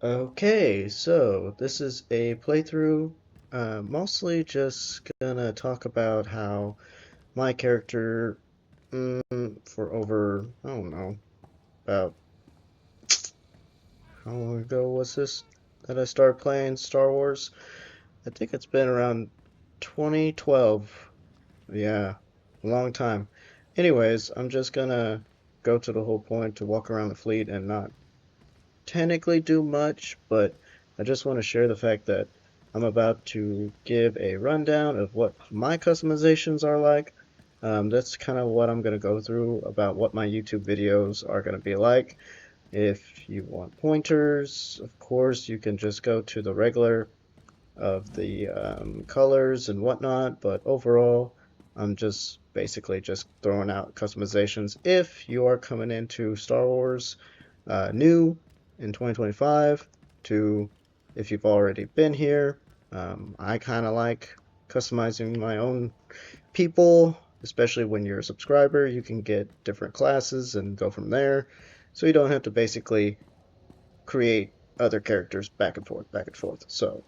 Okay, so this is a playthrough. Mostly just gonna talk about how my character, for over, I don't know, about how long ago was this that I started playing Star Wars? I think it's been around 2012. Yeah, a long time. Anyways, I'm just gonna go to the whole point to walk around the fleet and not technically do much, but I just want to share the fact that I'm about to give a rundown of what my customizations are like. That's kind of what I'm going to go through about what my YouTube videos are going to be like. If you want pointers, of course, you can just go to the regular of the colors and whatnot, but overall, I'm just basically just throwing out customizations. If you are coming into Star Wars new in 2025 to if you've already been here. I kind of like customizing my own people, especially when you're a subscriber. You can get different classes and go from there. So you don't have to basically create other characters back and forth, back and forth. So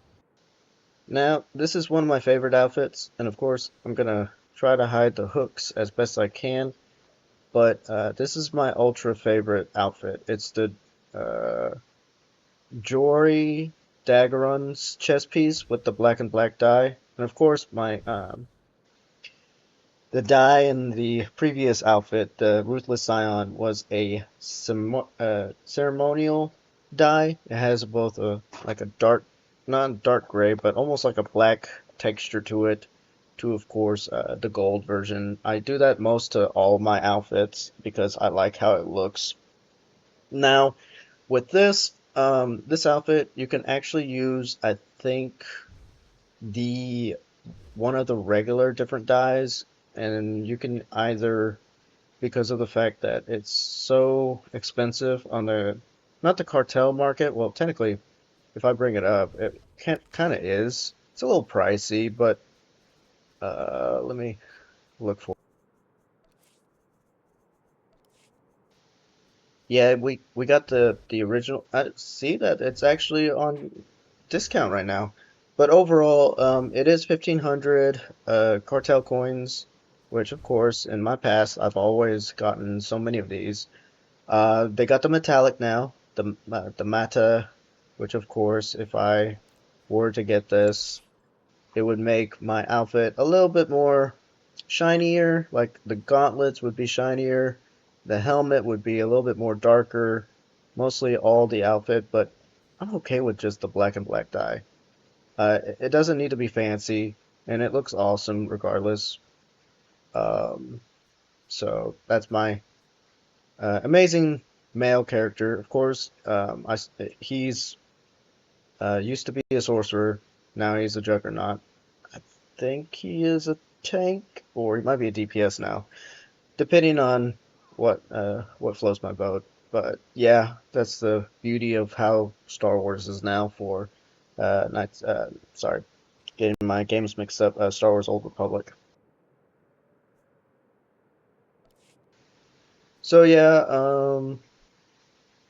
now this is one of my favorite outfits, and of course I'm gonna try to hide the hooks as best I can. But this is my ultra favorite outfit. It's the uh, Jory Daggeron's chess piece with the black and black die. And of course, my the die in the previous outfit, the Ruthless Scion, was a ceremonial die. It has both a like a dark, not dark gray, but almost like a black texture to it. To of course the gold version. I do that most to all my outfits because I like how it looks. Now, with this outfit, you can actually use, I think, the one of the regular different dyes, and you can either, because of the fact that it's so expensive on the, not the cartel market, well, technically, if I bring it up, it kind of is. It's a little pricey, but let me look for. Yeah, we got the original. I see that it's actually on discount right now. But overall, it is 1,500 cartel coins, which of course in my past I've always gotten so many of these. They got the metallic now, the mata, which of course if I were to get this, it would make my outfit a little bit more shinier, like the gauntlets would be shinier, the helmet would be a little bit more darker, mostly all the outfit, but I'm okay with just the black and black dye. It doesn't need to be fancy, and it looks awesome regardless. Um, so that's my amazing male character. Of course, he's used to be a sorcerer, now he's a juggernaut. I think he is a tank, or he might be a DPS now, depending on what floats my boat. But yeah, that's the beauty of how Star Wars is now for Knights. Sorry, getting my games mixed up. Star Wars Old Republic. So yeah,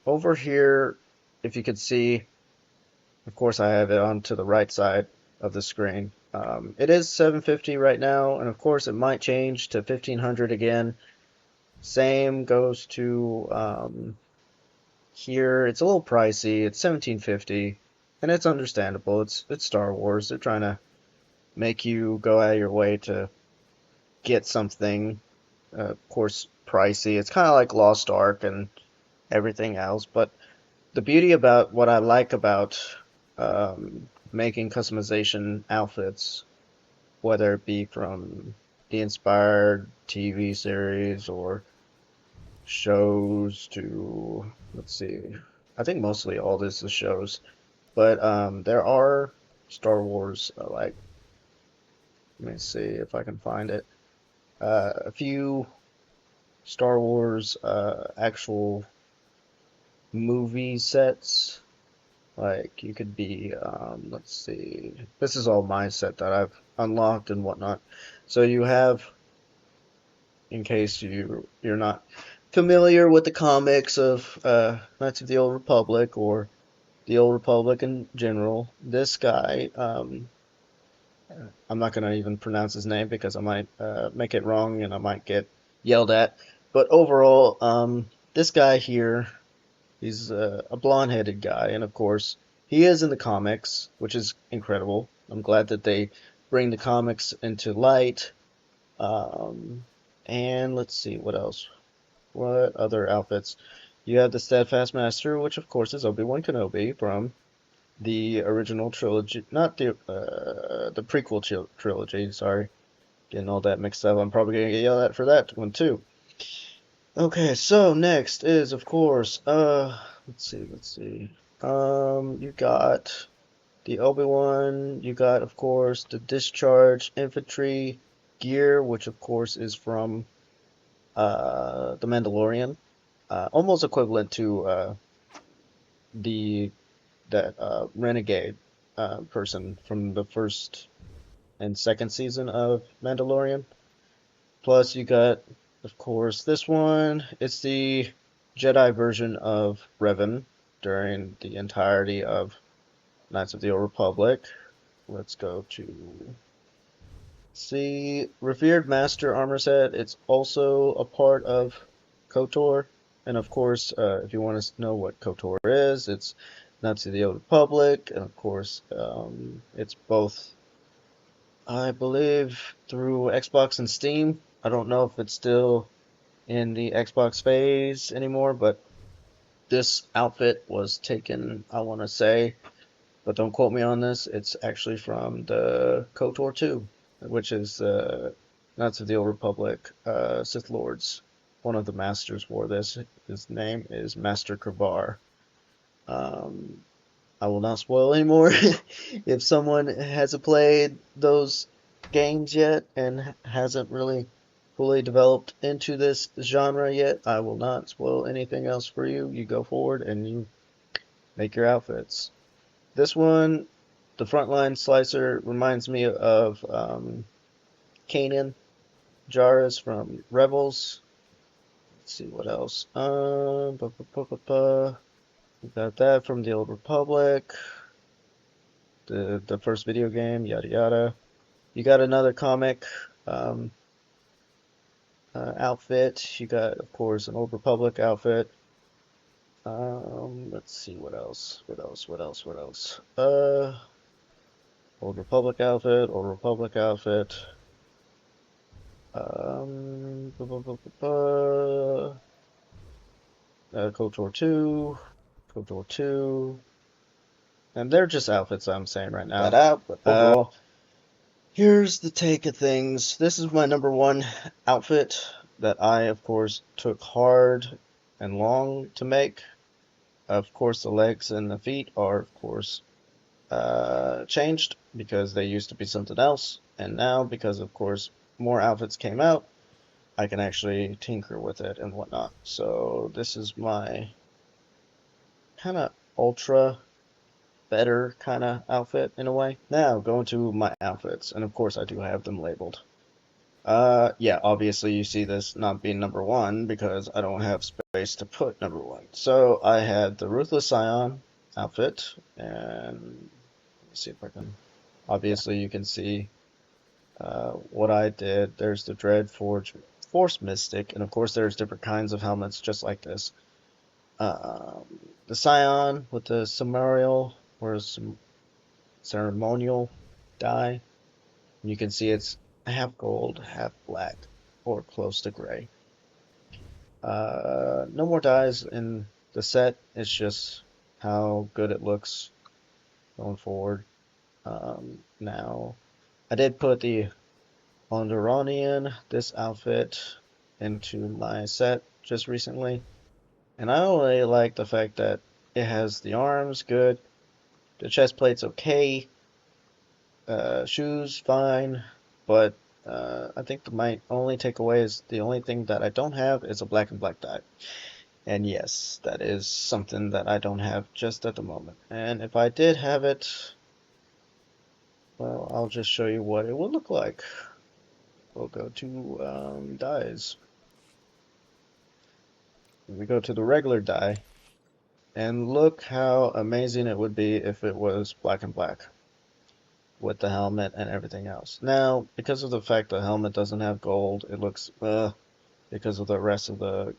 over here, if you could see, of course I have it on to the right side of the screen. It is 750 right now, and of course it might change to 1500 again. Same goes to here. It's a little pricey. It's 1750, and it's understandable. It's Star Wars. They're trying to make you go out of your way to get something. Of course, pricey. It's kind of like Lost Ark and everything else. But the beauty about what I like about making customization outfits, whether it be from the inspired TV series or shows to, let's see, I think mostly all this is shows, but there are Star Wars, like, let me see if I can find it. A few Star Wars actual movie sets. Like you could be, let's see, this is all my set that I've unlocked and whatnot. So you have, in case you're not familiar with the comics of Knights of the Old Republic or the Old Republic in general. This guy, I'm not gonna even pronounce his name because I might make it wrong and I might get yelled at. But overall, this guy here, he's a blonde-headed guy, and of course, he is in the comics, which is incredible. I'm glad that they bring the comics into light. Um, and let's see what else. What other outfits? You have the Steadfast Master, which of course is Obi-Wan Kenobi from the original trilogy, not the prequel trilogy. Sorry, getting all that mixed up. I'm probably gonna get yelled at for that one too. Okay, so next is of course let's see. You got the Obi-Wan, you got of course the Discharge Infantry gear, which of course is from the Mandalorian, almost equivalent to the that renegade person from the first and second season of Mandalorian. Plus, you got, of course, this one. It's the Jedi version of Revan during the entirety of Knights of the Old Republic. Let's go to see Revered Master Armor Set. It's also a part of KOTOR. And of course, if you want to know what KOTOR is, it's Knights of the Old Republic. And of course, it's both, I believe, through Xbox and Steam. I don't know if it's still in the Xbox phase anymore, but this outfit was taken, I want to say, but don't quote me on this, it's actually from the KOTOR 2, which is Knights of the Old Republic Sith Lords. One of the masters wore this. His name is Master Kravar. Um, I will not spoil anymore. If someone hasn't played those games yet and hasn't really fully developed into this genre yet, I will not spoil anything else for you. You go forward and you make your outfits. This one, the frontline slicer, reminds me of Kanan Jarrus from Rebels. Let's see what else. We got that from the Old Republic, the first video game, yada yada. You got another comic um, outfit. You got, of course, an Old Republic outfit. Let's see what else. What else? Old Republic outfit. Old Republic outfit. Bu- bu- bu- bu- bu- KOTOR 2. KOTOR 2. And they're just outfits I'm saying right now. That out, but overall, here's the take of things. This is my number one outfit that I, of course, took hard and long to make. Of course, the legs and the feet are, of course, changed because they used to be something else. And now, because, of course, more outfits came out, I can actually tinker with it and whatnot. So this is my kind of ultra better kind of outfit in a way. Now, going to my outfits, and of course I do have them labeled. Yeah, obviously you see this not being number one because I don't have space to put number one. So I had the Ruthless Scion outfit, and let's see if I can. Obviously you can see what I did. There's the Dread Forge Force Mystic, and of course there's different kinds of helmets just like this. Um, the Scion with the Ceremonial or Ceremonial dye. You can see it's half gold, half black, or close to gray. No more dyes in the set. It's just how good it looks going forward. Now, I did put the Onderonian, this outfit, into my set just recently. And I only like the fact that it has the arms good, the chest plate's okay, shoes fine, but I think my only takeaway is the only thing that I don't have is a black and black dye. And yes, that is something that I don't have just at the moment. And if I did have it, well, I'll just show you what it would look like. We'll go to dyes. We go to the regular dye. And look how amazing it would be if it was black and black with the helmet and everything else. Now, because of the fact the helmet doesn't have gold, it looks because of the rest of the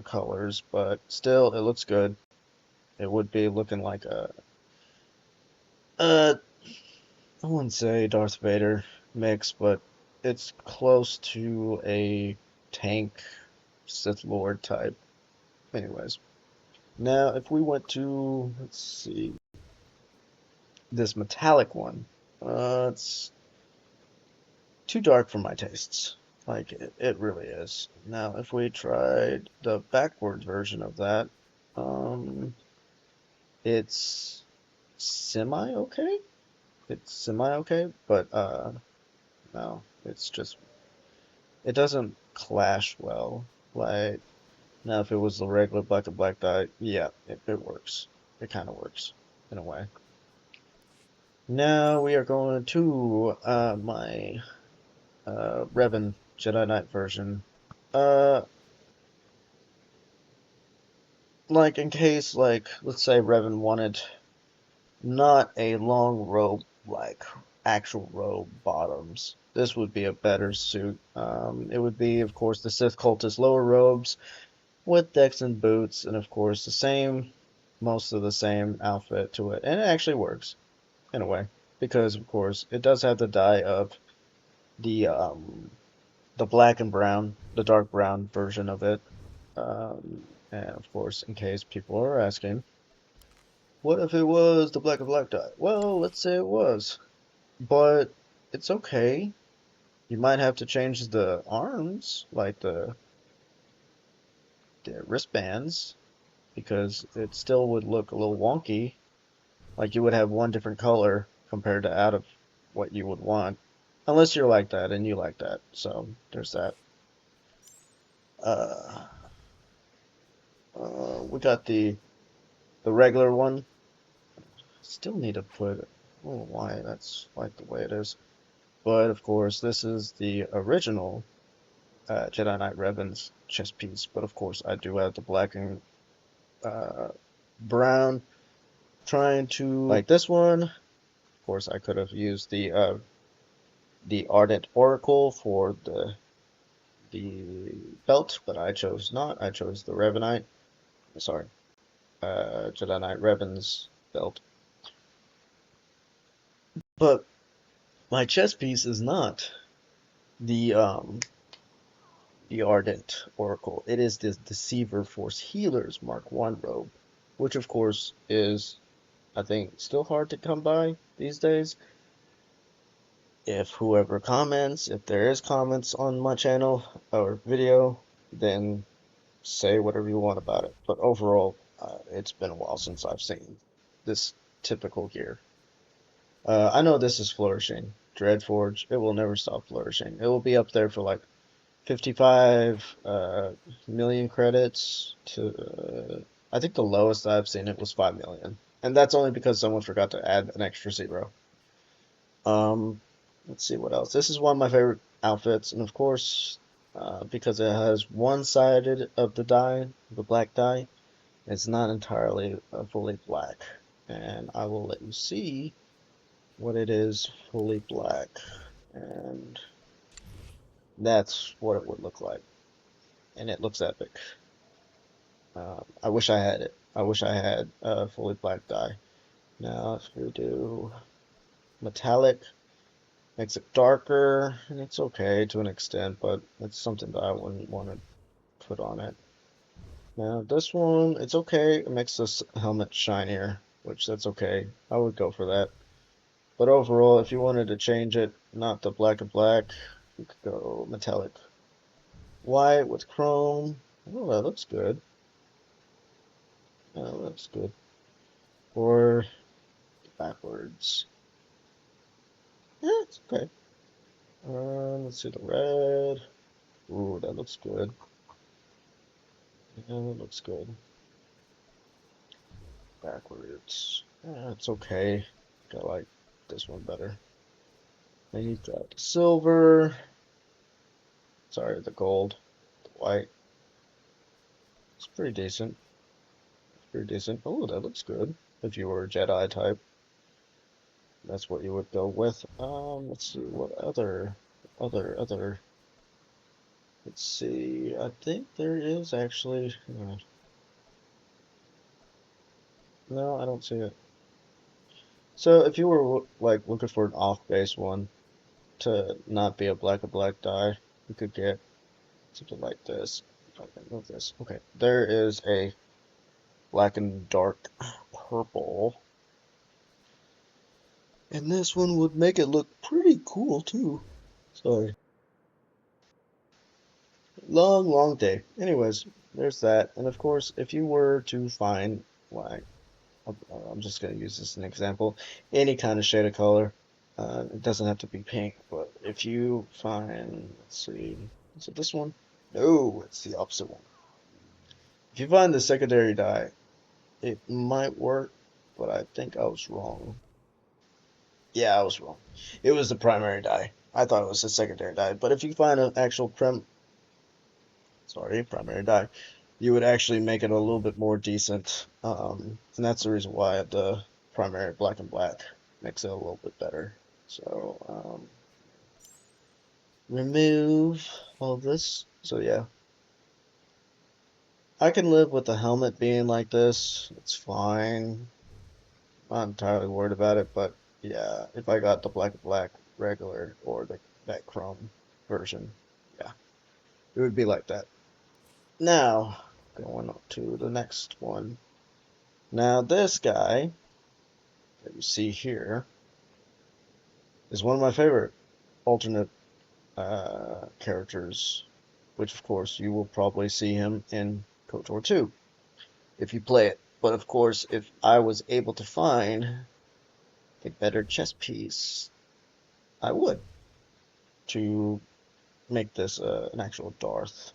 colors, but still, it looks good. It would be looking like a I wouldn't say Darth Vader mix, but it's close to a tank Sith Lord type. Anyways, now if we went to, let's see, this metallic one, it's too dark for my tastes. Like, it really is. Now, if we tried the backwards version of that, um, it's semi-okay. It's semi-okay, but, no, it's just, it doesn't clash well. Like, now if it was the regular black and black dye, yeah, it works. It kind of works, in a way. Now we are going to, my, Revan Jedi Knight version. Uh, like in case, like, let's say Revan wanted not a long robe, like actual robe bottoms. This would be a better suit. It would be, of course, the Sith cultist lower robes with decks and boots, and of course the same, most of the same outfit to it, and it actually works in a way because, of course, it does have the dye of the the black and brown, the dark brown version of it. And of course, in case people are asking, what if it was the black and black dye? Well, let's say it was, but it's okay. You might have to change the arms, like the wristbands, because it still would look a little wonky. Like you would have one different color compared to out of what you would want. Unless you're like that and you like that. So there's that. Uh, we got the regular one. Still need to put. I don't know why that's like the way it is. But of course, this is the original Jedi Knight Revan's chest piece. But of course, I do have the black and uh, brown. Trying to like this one. Of course, I could have used the Ardent Oracle for the belt, but I chose not. I chose the Revanite. Sorry, Jedi Knight Revan's belt. But my chest piece is not the the Ardent Oracle. It is the Deceiver Force Healers Mark One robe, which of course is, I think, still hard to come by these days. If whoever comments, if there is comments on my channel or video, then say whatever you want about it. But overall, it's been a while since I've seen this typical gear. I know this is flourishing. Dreadforge, it will never stop flourishing. It will be up there for like 55 million credits to, I think the lowest I've seen it was 5 million. And that's only because someone forgot to add an extra zero. Um, let's see what else. This is one of my favorite outfits, and of course, because it has one sided of the dye, the black dye, it's not entirely fully black. And I will let you see what it is fully black. And that's what it would look like. And it looks epic. I wish I had it. I wish I had fully black dye. Now, if we do metallic, makes it darker, and it's okay to an extent, but it's something that I wouldn't want to put on it. Now, this one, it's okay. It makes this helmet shinier, which that's okay. I would go for that. But overall, if you wanted to change it, not the black and black, you could go metallic white with chrome. Oh, that looks good. That looks good. Or backwards. Yeah, it's okay. Let's see the red. Ooh, that looks good. Yeah, that looks good. Backwards. Yeah, it's okay. I like this one better. Then you got the silver. Sorry, the gold. The white. It's pretty decent. pretty decent. Oh, that looks good. If you were a Jedi type, that's what you would go with. Let's see, what other. Let's see, I think there is actually, no, I don't see it. So if you were like looking for an off-base one to not be a black and black die, you could get something like this. If I can move this. Okay, there is a black and dark purple. And this one would make it look pretty cool too. Sorry. Long, long day. Anyways, there's that. And of course, if you were to find, like, I'm just going to use this as an example, any kind of shade of color, it doesn't have to be pink, but if you find, let's see, is it this one? No, it's the opposite one. If you find the secondary dye, it might work, but I think I was wrong. Yeah, I was wrong. It was the primary dye. I thought it was the secondary dye, but if you find an actual primary dye, you would actually make it a little bit more decent. And that's the reason why the primary black and black makes it a little bit better. So, remove all this. So yeah, I can live with the helmet being like this. It's fine. Not entirely worried about it, but yeah, if I got the black and black regular or that chrome version, yeah, it would be like that. Now, going on to the next one. Now, this guy that you see here is one of my favorite alternate characters, which of course you will probably see him in KOTOR 2 if you play it. But of course, if I was able to find a better chess piece, I would to make this an actual Darth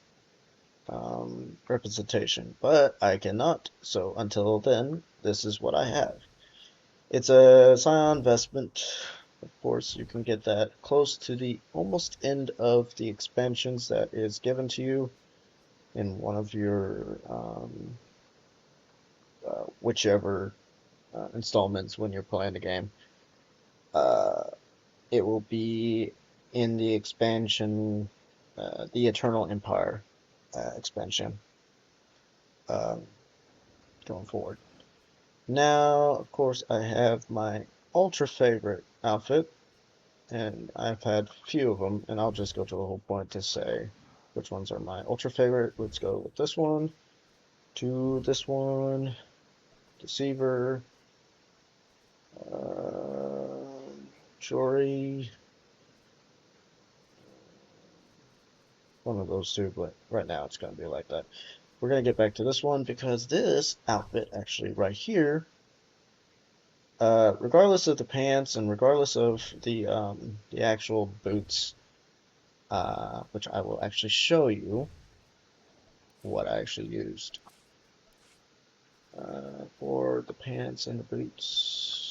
representation. But I cannot, so until then, this is what I have. It's a Scion vestment. Of course, you can get that close to the almost end of the expansions that is given to you in one of your whichever installments when you're playing the game. It will be in the expansion, the Eternal Empire expansion, um, going forward. Now, of course, I have my ultra favorite outfit, and I've had a few of them, and I'll just go to the whole point to say which ones are my ultra favorite. Let's go with this one, to this one, Deceiver, Jory, one of those two, but right now it's going to be like that. We're going to get back to this one because this outfit actually right here, regardless of the pants and regardless of the actual boots, which I will actually show you what I actually used for the pants and the boots.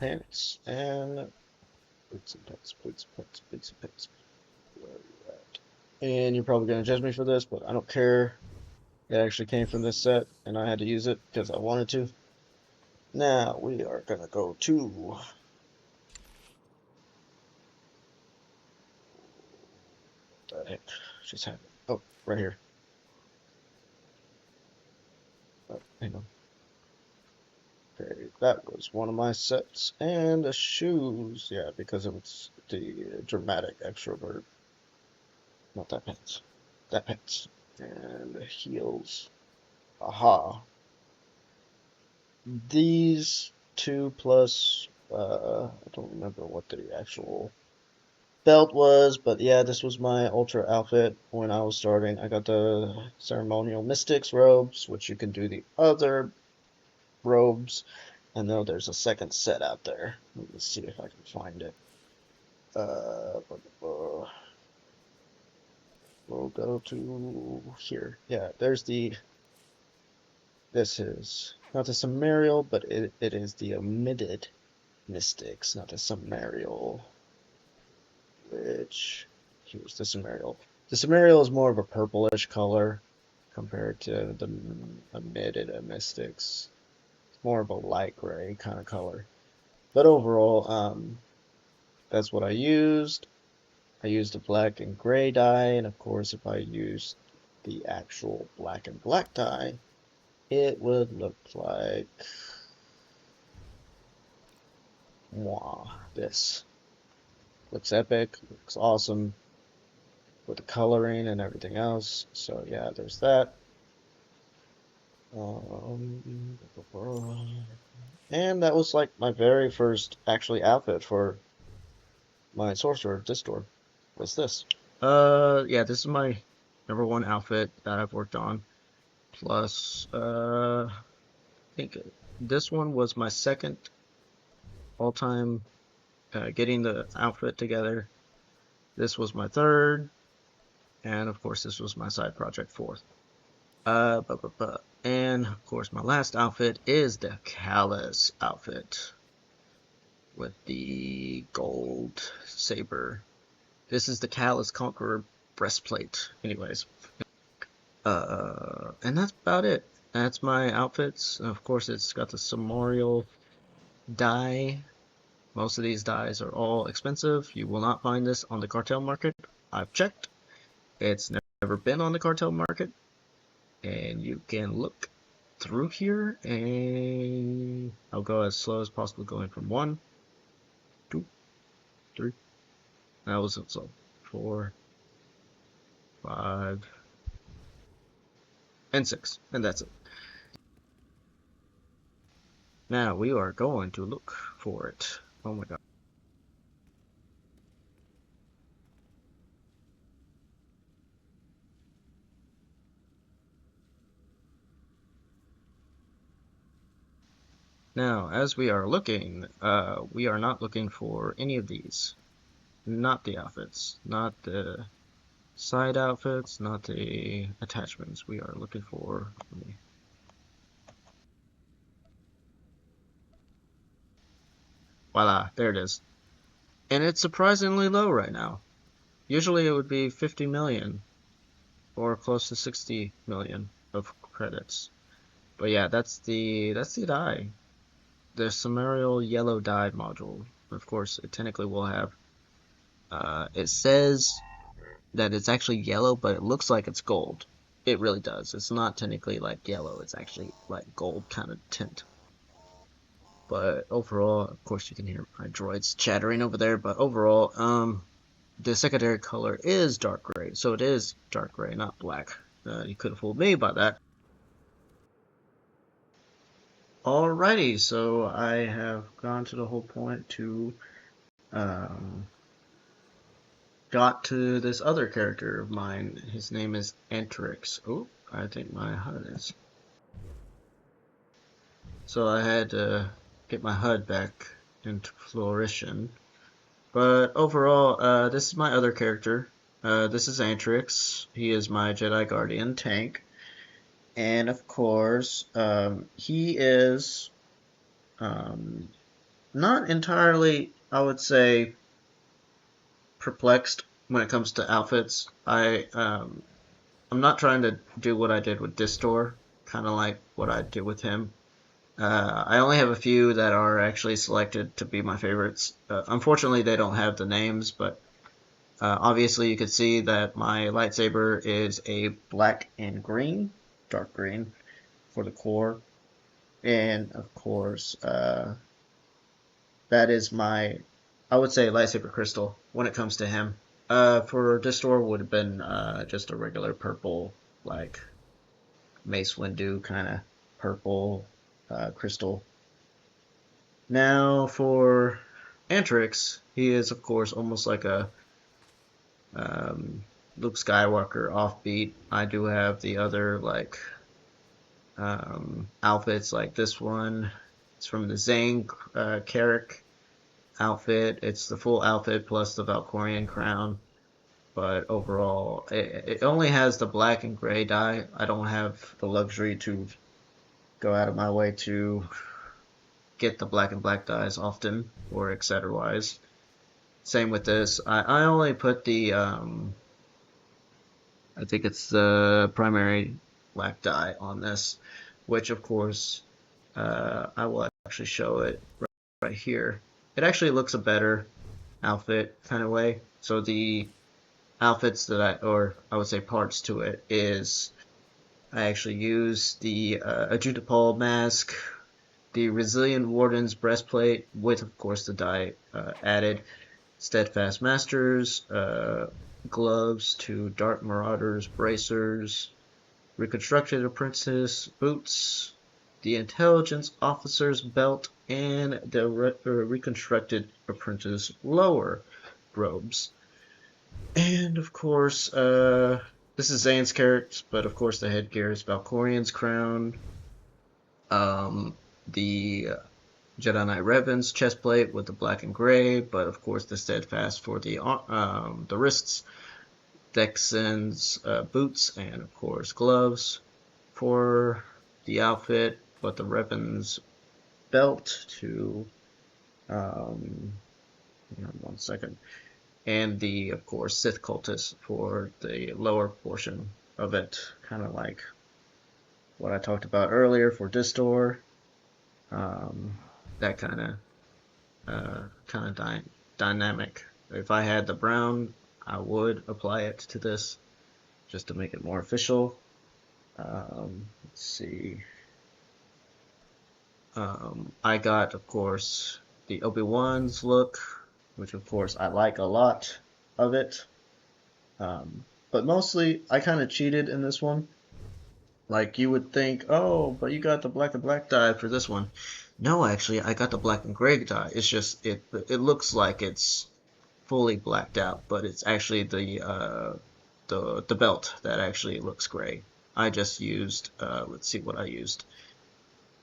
Pants and boots and pants, boots and pants, boots and pants. Where are you at? And you're probably going to judge me for this, but I don't care. It actually came from this set, and I had to use it because I wanted to. Now we are going to go to what the heck just happened. Oh, right here. Oh, hang on. Okay, that was one of my sets. And the shoes, yeah, because it was the dramatic extrovert. Not that pants. That pants. And the heels. Aha. These two plus, I don't remember what the actual belt was, but yeah, this was my ultra outfit when I was starting. I got the ceremonial mystics robes, which you can do the other robes. I know there's a second set out there. Let me see if I can find it. We'll go to here. Yeah, there's this is not the Sumerial, but it is the omitted mystics, not the Sumerial, which, here's the Sumerial. The Sumerial is more of a purplish color compared to the Mid and the Mystics. It's more of a light gray kind of color. But overall, that's what I used. I used a black and gray dye, and of course, if I used the actual black and black dye, it would look like this. Looks epic, looks awesome with the coloring and everything else. So yeah, there's that. And that was like my very first actually outfit for my sorcerer distort was this. Yeah, this is my number one outfit that I've worked on. Plus, I think this one was my second all-time getting the outfit together. This was my third, and of course, this was my side project fourth. And of course, my last outfit is the Callus outfit with the gold saber. This is the Callus Conqueror breastplate. Anyways, and that's about it. That's my outfits. Of course, it's got the Samorial dye. Most of these dyes are all expensive. You will not find this on the cartel market. I've checked. It's never been on the cartel market. And you can look through here, and I'll go as slow as possible, going from 1, 2, 3. That was it. So 4, 5, and 6, and that's it. Now we are going to look for it. Oh my god. Now, as we are looking, we are not looking for any of these. Not the outfits, not the side outfits, not the attachments. We are looking for... Voila, there it is. And it's surprisingly low right now. Usually it would be 50 million or close to 60 million of credits. But yeah, that's the dye. The Samarial yellow dye module. Of course, it technically will have it says that it's actually yellow, but it looks like it's gold. It really does. It's not technically like yellow, it's actually like gold kind of tint. But overall, of course, you can hear my droids chattering over there, but overall, the secondary color is dark gray, so it is dark gray, not black. You could have fooled me by that. Alrighty, so I have gone to the whole point to got to this other character of mine. His name is Antrix. Oh, I think my HUD is. So I had to get my HUD back into flourishing. But overall, this is my other character. This is Antrix. He is my Jedi Guardian tank. And of course, he is not entirely, I would say, perplexed when it comes to outfits. I'm not trying to do what I did with Distor, kind of like what I did with him. I only have a few that are actually selected to be my favorites. Unfortunately, they don't have the names, but obviously you can see that my lightsaber is a black and green, dark green for the core. And of course, that is my, I would say, lightsaber crystal when it comes to him. For Distor would have been just a regular purple, like Mace Windu kind of purple crystal. Now for Antrix, he is of course almost like a Luke Skywalker offbeat. I do have the other like outfits like this one. It's from the Zane Carrick outfit. It's the full outfit plus the Valkorian crown. But overall, it only has the black and gray dye. I don't have the luxury to go out of my way to get the black and black dyes often, or etc. wise. Same with this. I only put the I think it's the primary black dye on this, which of course I will actually show it right here. It actually looks a better outfit kind of way. So the outfits that or I would say parts to it is I actually use the Ajutapal mask, the Resilient Warden's breastplate with of course the dye added, Steadfast Masters, gloves to Dark Marauders, bracers, Reconstructed Apprentice boots, the Intelligence Officer's belt, and the Reconstructed Apprentice lower robes. And of course, this is Zane's character, but of course the headgear is Valkorian's crown, the Jedi Knight Revan's chestplate with the black and gray, but of course the Steadfast for the wrists, Texan's boots, and of course gloves for the outfit, but the Revan's belt to, hang on 1 second, and the, of course, Sith Cultist for the lower portion of it, kind of like what I talked about earlier for SWTOR. That kind of dynamic. If I had the brown, I would apply it to this just to make it more official. Let's see. I got, of course, the Obi-Wan's look, which of course I like a lot of it. But mostly I kind of cheated in this one. Like you would think, oh, but you got the black and black dye for this one. No, actually, I got the black and gray dye. It's just it looks like it's fully blacked out, but it's actually the belt that actually looks gray. I just used let's see what I used.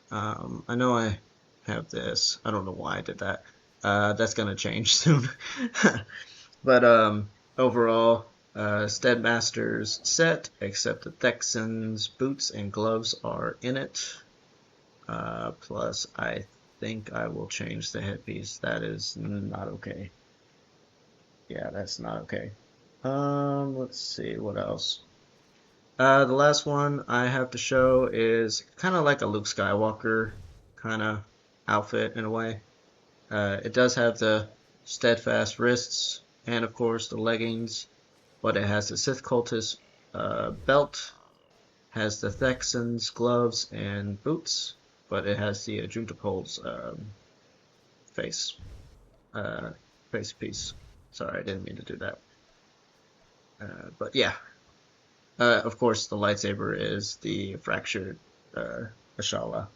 I know I have this. I don't know why I did that. That's gonna change soon. But overall, Steadmaster's set, except the Texan's boots and gloves are in it. Plus, I think I will change the headpiece. That is not okay. Yeah, that's not okay. Let's see, what else? The last one I have to show is kind of like a Luke Skywalker kind of outfit in a way. It does have the Steadfast wrists and of course the leggings, but it has the Sith Cultist belt, has the Texan's gloves and boots, but it has the Ajutapal's face piece. Sorry, I didn't mean to do that. But yeah, of course the lightsaber is the fractured Ashala.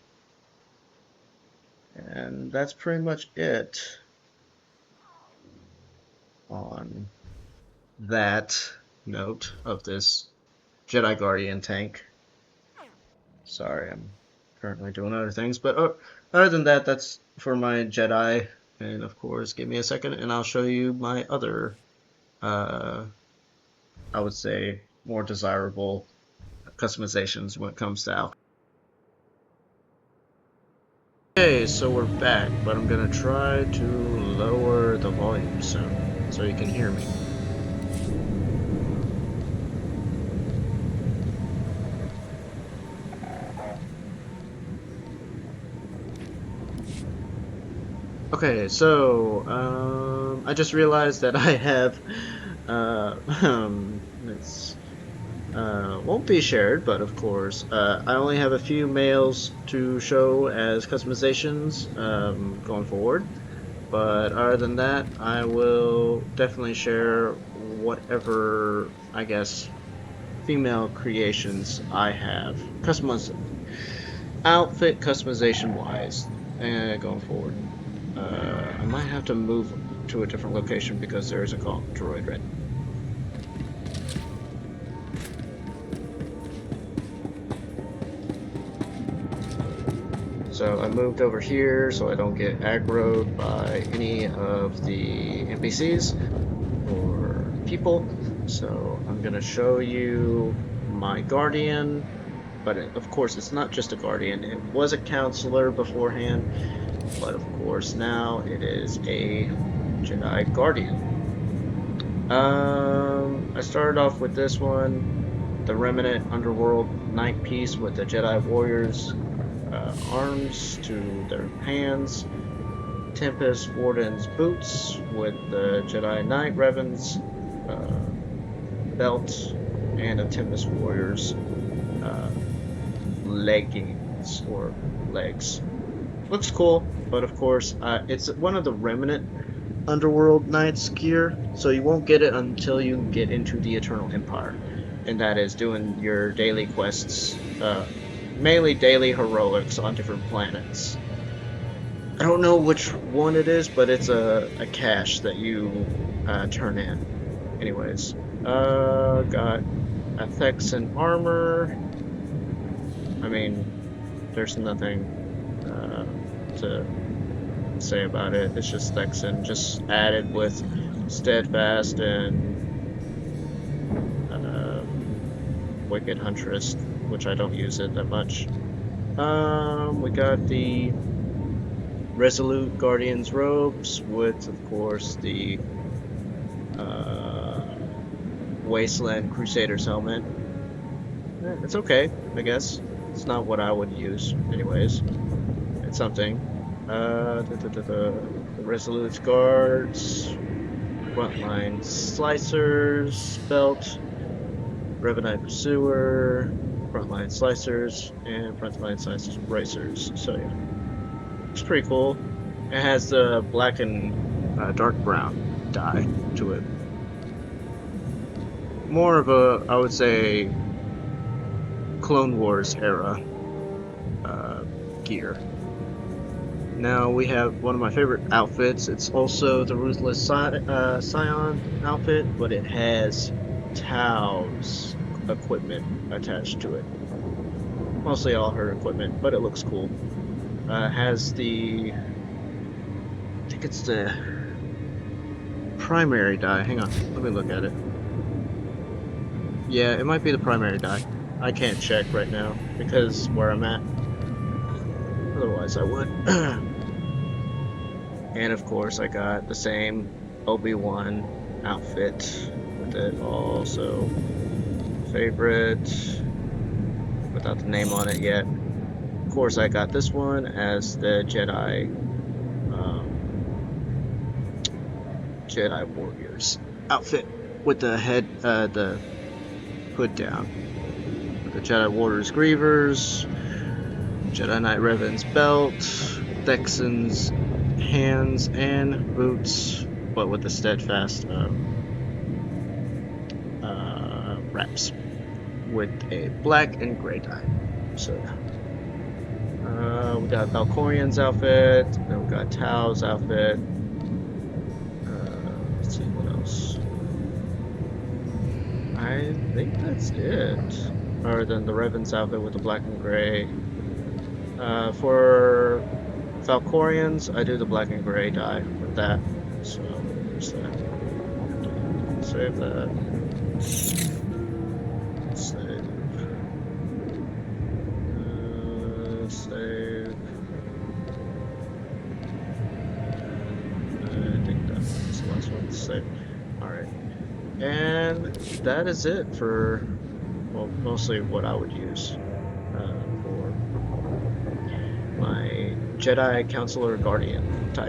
And that's pretty much it on that note of this Jedi Guardian tank. Sorry, I'm currently doing other things, but other than that, that's for my Jedi. And of course, give me a second and I'll show you my other, I would say, more desirable customizations when it comes to alchemy. Okay, so we're back, but I'm gonna try to lower the volume soon so you can hear me. Okay, so I just realized that I have it's won't be shared, but of course I only have a few males to show as customizations going forward. But other than that, I will definitely share whatever, I guess, female creations I have, outfit customization wise, going forward. I might have to move to a different location because there is a droid right. So I moved over here so I don't get aggroed by any of the NPCs or people. So I'm gonna show you my Guardian, but of course it's not just a Guardian. It was a Counselor beforehand, but of course now it is a Jedi Guardian. I started off with this one. the Remnant Underworld Knight piece with the Jedi Warriors arms to their hands, Tempest Warden's boots with the Jedi Knight Revan's belt, and a Tempest Warrior's leggings or legs. Looks cool, but of course, it's one of the Remnant Underworld Knights gear, so you won't get it until you get into the Eternal Empire, and that is doing your daily quests, mainly daily heroics on different planets. I don't know which one it is, but it's a cache that you turn in. Anyways, got a Thexan armor. I mean, there's nothing to say about it. It's just Thexan, just added with Steadfast and Wicked Huntress, which I don't use it that much. We got the Resolute Guardian's robes with, of course, the Wasteland Crusader's helmet. It's okay, I guess. It's not what I would use, anyways. It's something. The Resolute Guards, Frontline Slicers, Belt, Revenant Pursuer, Frontline Slicers, and Frontline Slicers Bracers. So yeah, it's pretty cool. It has the black and dark brown dye to it. More of a, I would say, Clone Wars era gear. Now we have one of my favorite outfits. It's also the Ruthless Scion outfit, but it has Tau's equipment attached to it. Mostly all her equipment, but it looks cool. Has the, I think it's the primary dye. Hang on, let me look at it. Yeah, it might be the primary dye. I can't check right now because where I'm at. Otherwise I would. And of course I got the same Obi-Wan outfit with it also. Favorite, without the name on it yet. Of course I got this one as the Jedi Jedi Warriors outfit with the head, the hood down. With the Jedi Warriors Grievers, Jedi Knight Revan's belt, Thexan's hands and boots, but with the Steadfast wraps with a black and gray dye. So we got Valkorian's outfit, then we got Tau's outfit. Let's see what else. I think that's it. Other than the Revan's outfit with the black and gray. For Valkorians, I do the black and gray dye with that. So there's that. Save that. Save. Save. I think that's the last one to save. Alright. And that is it for, well, mostly what I would use for my Jedi Counselor Guardian type.